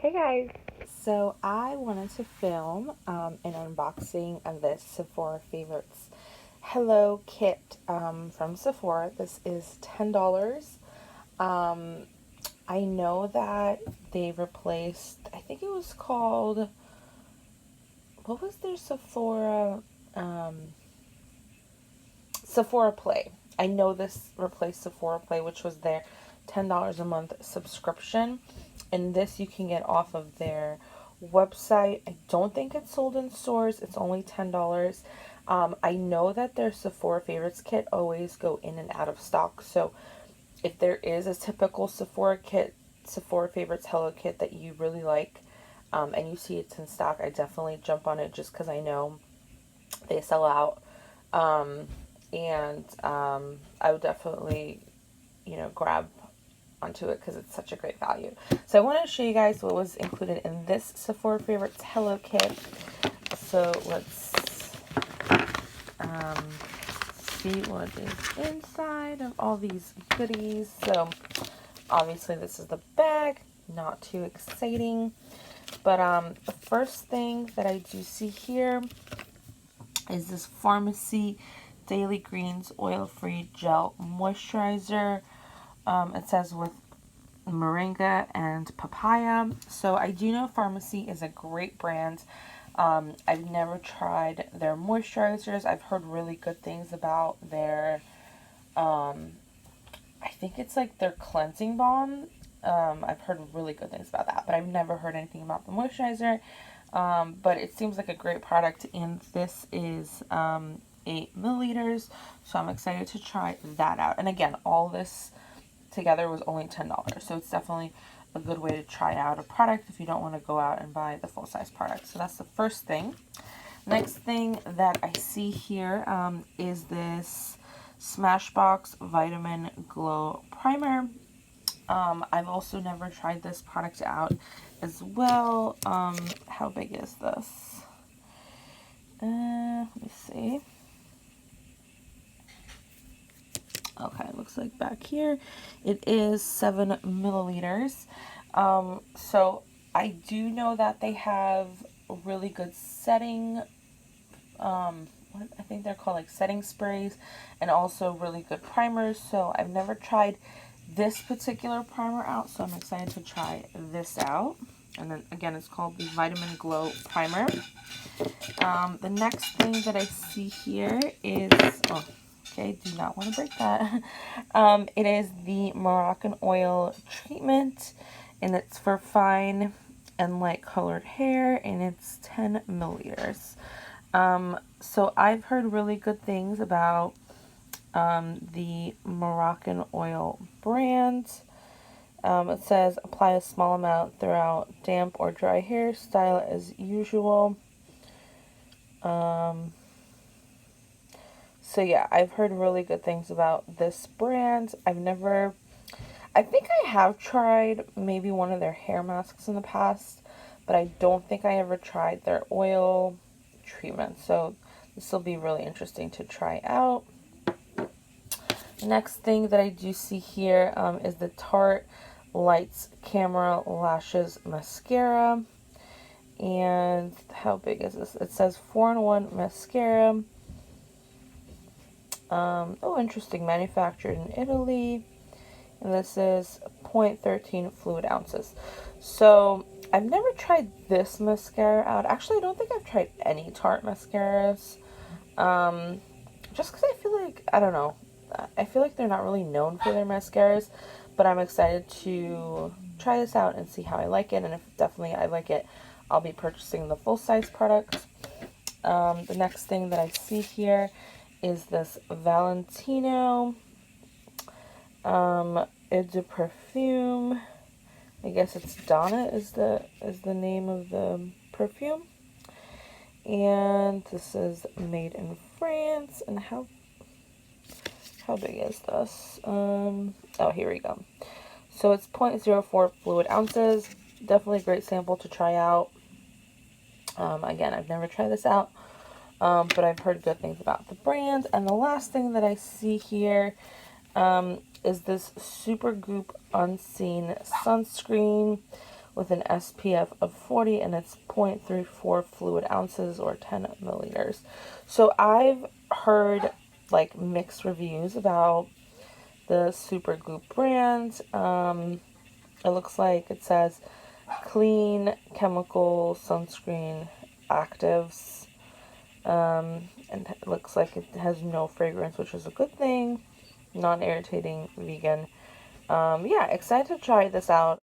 Hey guys! So I wanted to film an unboxing of this Sephora Favorites Hello Kit from Sephora. This is $10. Um, I know that they replaced, I think it was called, what was their Sephora? Um, Sephora Play. I know this replaced Sephora Play, which was their $10 a month subscription. And this you can get off of their website. I don't think it's sold in stores. It's only $10. I know that their Sephora Favorites kit always go in and out of stock. So if there is a typical Sephora kit, Sephora Favorites Hello Kit that you really like, and you see it's in stock, I definitely jump on it just because I know they sell out. And I would definitely, grab onto it because it's such a great value. So I want to show you guys what was included in this Sephora Favorites Hello Kit. So let's see what is inside of all these goodies. So obviously this is the bag, not too exciting. But the first thing that I do see here is this Farmacy Daily Greens Oil-Free Gel Moisturizer. It says with moringa and papaya. So I do know Farmacy is a great brand. I've never tried their moisturizers. I've heard really good things about their, I think it's like their cleansing balm. I've heard really good things about that, but I've never heard anything about the moisturizer. But it seems like a great product, and this is 8 milliliters, so I'm excited to try that out. And again, all this together was only $10, so it's definitely a good way to try out a product if you don't want to go out and buy the full-size product. So that's the first thing. Next thing that I see here is this Smashbox Vitamin Glow Primer. I've also never tried this product out as well. How big is this? Let me see. Okay, it looks like back here it is 7 milliliters. So I do know that they have a really good setting, what I think they're called like setting sprays, and also really good primers. So I've never tried this particular primer out, so I'm excited to try this out. And then again, it's called the Vitamin Glow Primer. The next thing that I see here is, oh, okay, do not want to break that. It is the Moroccan Oil Treatment, and it's for fine and light colored hair, and it's 10 milliliters. So I've heard really good things about the Moroccan Oil brand. It says apply a small amount throughout damp or dry hair, style as usual. So yeah, I've heard really good things about this brand. I think I have tried maybe one of their hair masks in the past, but I don't think I ever tried their oil treatment. So this will be really interesting to try out. Next thing that I do see here is the Tarte Lights Camera Lashes Mascara. And how big is this? It says 4-in-1 mascara. Oh, interesting. Manufactured in Italy. And this is 0.13 fluid ounces. So I've never tried this mascara out. Actually, I don't think I've tried any Tarte mascaras. Just because I feel like, I don't know, I feel like they're not really known for their mascaras, but I'm excited to try this out and see how I like it, and if definitely I like it, I'll be purchasing the full-size product. The next thing that I see here is this Valentino Eau de Perfume. I guess it's Donna is the name of the perfume. And this is made in France. And how big is this? Oh, here we go. So it's 0.04 fluid ounces. Definitely a great sample to try out. Again, I've never tried this out, but I've heard good things about the brand. And the last thing that I see here is this Supergoop Unseen Sunscreen with an SPF of 40, and it's 0.34 fluid ounces or 10 milliliters. So I've heard like mixed reviews about the Super Goop brand. It looks like it says clean chemical sunscreen actives. And it looks like it has no fragrance, which is a good thing. Non-irritating, vegan. Yeah, excited to try this out.